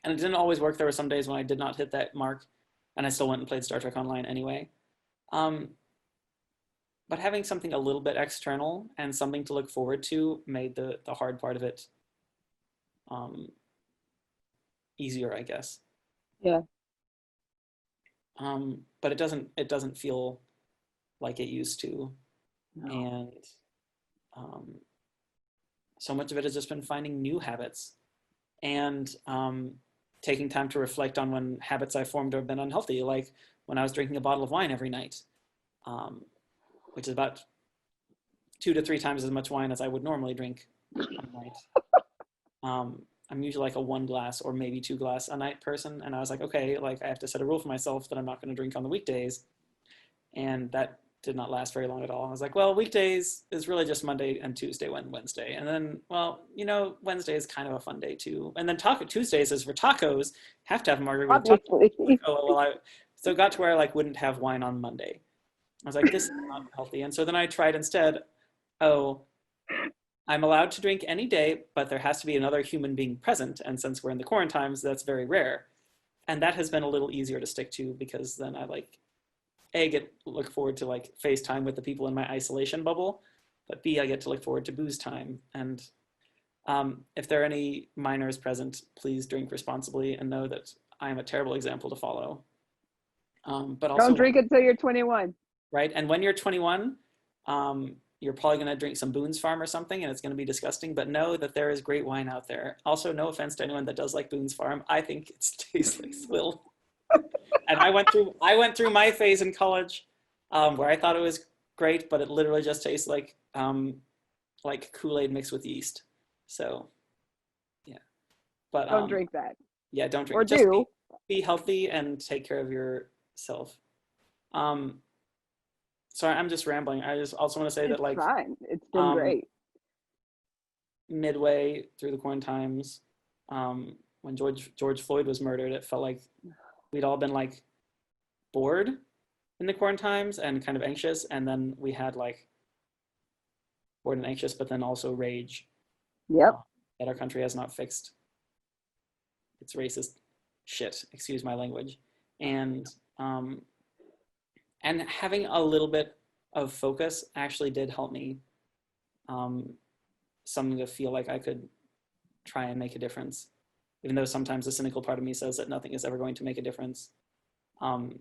[SPEAKER 4] And it didn't always work. There were some days when I did not hit that mark, and I still went and played Star Trek Online anyway. But having something a little bit external and something to look forward to made the hard part of it easier, I guess.
[SPEAKER 3] Yeah.
[SPEAKER 4] But it doesn't feel like it used to. No. And so much of it has just been finding new habits, and taking time to reflect on when habits I formed have been unhealthy, like when I was drinking a bottle of wine every night, which is about 2 to 3 times as much wine as I would normally drink a night. I'm usually like a 1 glass or maybe 2 glass a night person. And I was like, okay, like I have to set a rule for myself that I'm not going to drink on the weekdays. And that did not last very long at all. I was like, well, weekdays is really just Monday and Tuesday, Wednesday. And then, well, Wednesday is kind of a fun day too. And then Tuesdays is for tacos, have to have margarita. So it got to where I like wouldn't have wine on Monday. I was like, this is not healthy. And so then I tried instead, I'm allowed to drink any day, but there has to be another human being present. And since we're in the quarantimes, that's very rare. And that has been a little easier to stick to, because then I look forward to like FaceTime with the people in my isolation bubble, but B, I get to look forward to booze time. And if there are any minors present, please drink responsibly and know that I am a terrible example to follow. But also,
[SPEAKER 3] don't drink until you're 21.
[SPEAKER 4] Right, and when you're 21, you're probably going to drink some Boone's Farm or something, and it's going to be disgusting, but know that there is great wine out there. Also, no offense to anyone that does like Boone's Farm. I think it tastes like swill. And I went through my phase in college where I thought it was great, but it literally just tastes like Kool-Aid mixed with yeast. So, yeah. But
[SPEAKER 3] don't drink that.
[SPEAKER 4] Yeah, don't drink.
[SPEAKER 3] Or
[SPEAKER 4] just
[SPEAKER 3] do.
[SPEAKER 4] Be healthy and take care of yourself. Sorry, I'm just rambling. I just also want to say that like
[SPEAKER 3] fine. It's been great.
[SPEAKER 4] Midway through the quarantimes, when George Floyd was murdered, it felt like we'd all been like bored in the quarantimes and kind of anxious, and then we had like bored and anxious, but then also rage.
[SPEAKER 3] Yep.
[SPEAKER 4] That our country has not fixed its racist shit. Excuse my language. And having a little bit of focus actually did help me. Something to feel like I could try and make a difference, even though sometimes the cynical part of me says that nothing is ever going to make a difference. But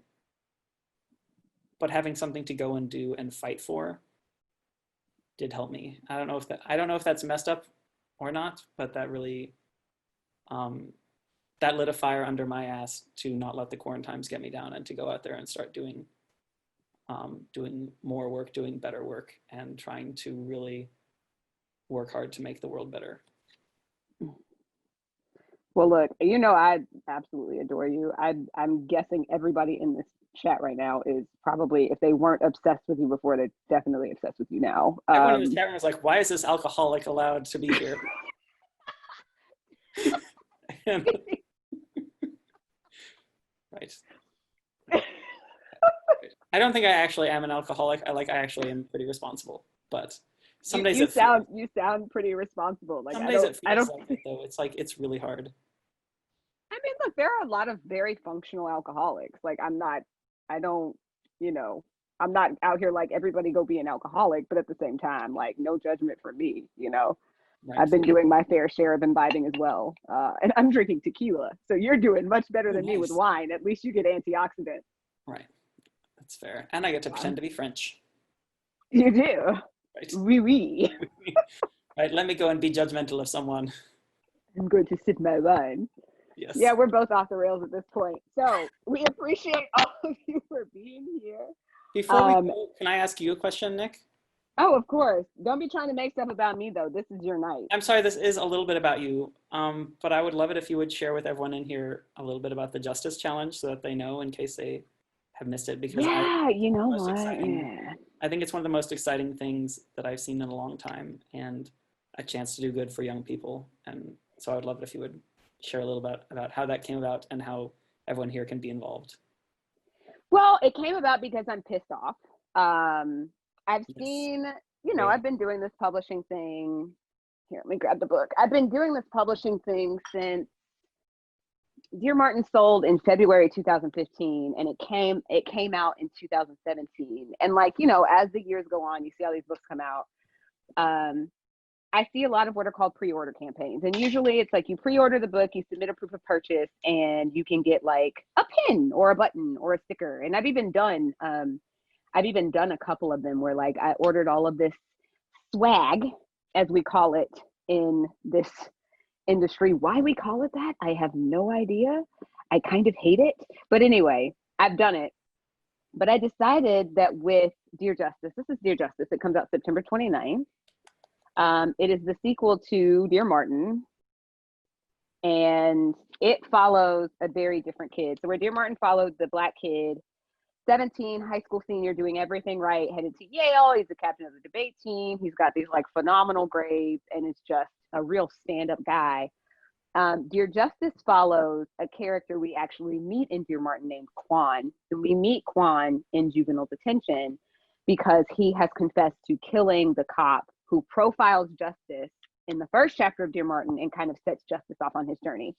[SPEAKER 4] having something to go and do and fight for did help me. I don't know if that's messed up or not, but that really, that lit a fire under my ass to not let the quarantimes get me down and to go out there and start doing more work, doing better work, and trying to really work hard to make the world better.
[SPEAKER 3] Well, look, you know, I absolutely adore you. I'm guessing everybody in this chat right now is probably, if they weren't obsessed with you before, they're definitely obsessed with you now.
[SPEAKER 4] Everyone in the chat room was like, why is this alcoholic allowed to be here? Right. I don't think I actually am an alcoholic. I actually am pretty responsible, but some days
[SPEAKER 3] you sound pretty responsible. Like
[SPEAKER 4] some days it feels like it, though. It's like, it's really hard.
[SPEAKER 3] I mean, look, there are a lot of very functional alcoholics. Like, I'm not out here like everybody go be an alcoholic, but at the same time, like, no judgment for me, you know. Right. I've been doing my fair share of imbibing as well. And I'm drinking tequila. So you're doing much better than me with wine. At least you get antioxidants.
[SPEAKER 4] Right. That's fair. And I get to pretend to be French.
[SPEAKER 3] You do.
[SPEAKER 4] Right.
[SPEAKER 3] Oui, oui.
[SPEAKER 4] Right. Let me go and be judgmental of someone.
[SPEAKER 3] I'm going to sip my wine.
[SPEAKER 4] Yes.
[SPEAKER 3] Yeah, we're both off the rails at this point. So we appreciate all of you for being here.
[SPEAKER 4] Before we go, can I ask you a question, Nick?
[SPEAKER 3] Oh, of course. Don't be trying to make stuff about me, though. This is your night.
[SPEAKER 4] I'm sorry, this is a little bit about you, but I would love it if you would share with everyone in here a little bit about the Justice Challenge so that they know in case they have missed it. Because
[SPEAKER 3] you know what?
[SPEAKER 4] I think it's one of the most exciting things that I've seen in a long time, and a chance to do good for young people. And so I would love it if you would share a little bit about how that came about and how everyone here can be involved.
[SPEAKER 3] Well, it came about because I'm pissed off. I've seen, you know, I've been doing this publishing thing. Here, let me grab the book. I've been doing this publishing thing since Dear Martin sold in February 2015, and it came out in 2017. And like, you know, as the years go on, you see all these books come out. I see a lot of what are called pre-order campaigns. And usually it's like you pre-order the book, you submit a proof of purchase, and you can get like a pin or a button or a sticker. And I've even done a couple of them where like I ordered all of this swag, as we call it in this industry. Why we call it that, I have no idea. I kind of hate it. But anyway, I've done it. But I decided that with Dear Justice, this is Dear Justice, it comes out September 29th. It is the sequel to Dear Martin, and it follows a very different kid. So where Dear Martin followed the Black kid, 17, high school senior, doing everything right, headed to Yale, he's the captain of the debate team, he's got these like phenomenal grades, and it's just a real stand-up guy. Dear Justice follows a character we actually meet in Dear Martin named Quan. And we meet Quan in juvenile detention because he has confessed to killing the cop who profiles Justice in the first chapter of Dear Martin and kind of sets Justice off on his journey.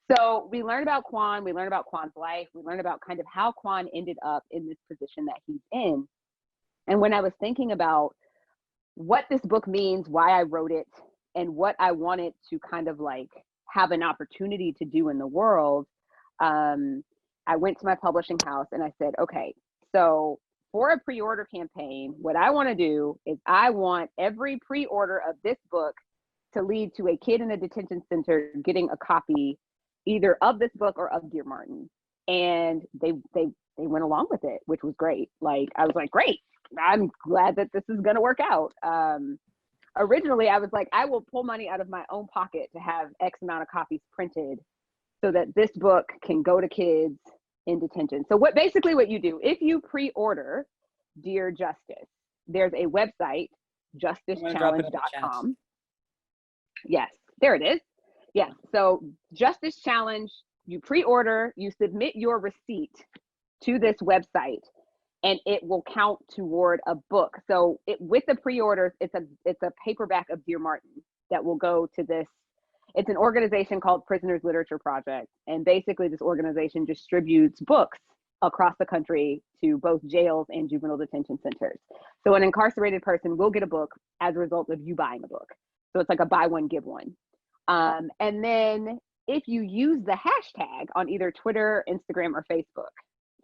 [SPEAKER 3] So we learn about Quan, we learn about Quan's life, we learn about kind of how Quan ended up in this position that he's in. And when I was thinking about what this book means, why I wrote it, and what I wanted to kind of like have an opportunity to do in the world, I went to my publishing house and I said, okay, so for a pre-order campaign, what I want to do is I want every pre-order of this book to lead to a kid in a detention center getting a copy either of this book or of Dear Martin. And they went along with it, which was great. Like, I was like, great, I'm glad that this is going to work out. Originally, I was like, I will pull money out of my own pocket to have X amount of copies printed so that this book can go to kids in detention. So what you do, if you pre-order Dear Justice, there's a website, justicechallenge.com. Yes, there it is. Yes, so Justice Challenge, you pre-order, you submit your receipt to this website, and it will count toward a book. So with the pre-orders, it's a paperback of Dear Martin that will go to this. It's an organization called Prisoners Literature Project. And basically this organization distributes books across the country to both jails and juvenile detention centers. So an incarcerated person will get a book as a result of you buying a book. So it's like a buy one, give one. And then if you use the hashtag on either Twitter, Instagram, or Facebook,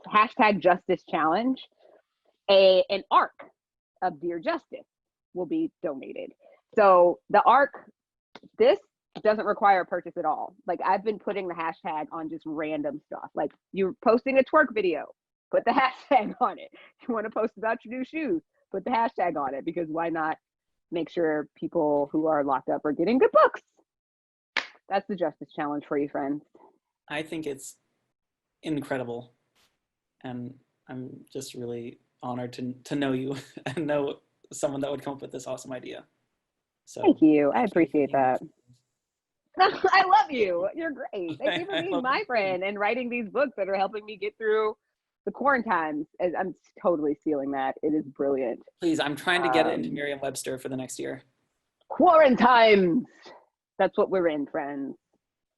[SPEAKER 3] hashtag Justice Challenge, an arc of Dear Justice will be donated. So the arc this doesn't require a purchase at all. Like I've been putting the hashtag on just random stuff. Like you're posting a twerk video, put the hashtag on it. If you want to post about your new shoes, put the hashtag on it, because why not make sure people who are locked up are getting good books? That's the justice challenge for you, friends.
[SPEAKER 4] I think it's incredible. And I'm just really honored to know you and know someone that would come up with this awesome idea. So
[SPEAKER 3] Thank you. I
[SPEAKER 4] thank you for
[SPEAKER 3] appreciate
[SPEAKER 4] being
[SPEAKER 3] that. I love you. You're great. Thank you for
[SPEAKER 4] I
[SPEAKER 3] being
[SPEAKER 4] love
[SPEAKER 3] my
[SPEAKER 4] you.
[SPEAKER 3] friend and writing these books that are helping me get through the quarantimes. I'm totally stealing that. It is brilliant.
[SPEAKER 4] Please, I'm trying to get it into Merriam-Webster for the next year.
[SPEAKER 3] Quarantimes. That's what we're in, friends.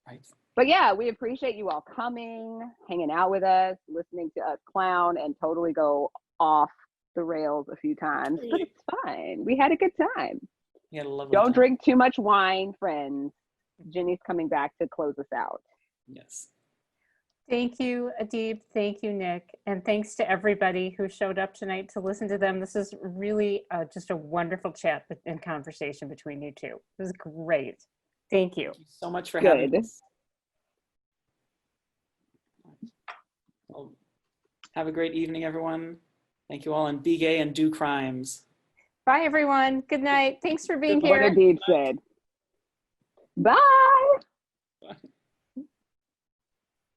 [SPEAKER 4] Right.
[SPEAKER 3] But yeah, we appreciate you all coming, hanging out with us, listening to us clown and totally go off the rails a few times. But it's fine. We had a good time.
[SPEAKER 4] We had a lovely
[SPEAKER 3] Don't
[SPEAKER 4] time.
[SPEAKER 3] drink too much wine, friends. Jenny's coming back to close us out.
[SPEAKER 4] Yes.
[SPEAKER 2] Thank you, Adib. Thank you, Nick. And thanks to everybody who showed up tonight to listen to them. This is really just a wonderful chat and conversation between you two. It was great. Thank you.
[SPEAKER 4] Thank you so much for having
[SPEAKER 3] Good.
[SPEAKER 4] us. Well, have a great evening, everyone. Thank you all, and be gay and do crimes.
[SPEAKER 2] Bye, everyone. Good night. Thanks for being
[SPEAKER 3] What
[SPEAKER 2] here.
[SPEAKER 3] Adib said. Bye.
[SPEAKER 4] Bye.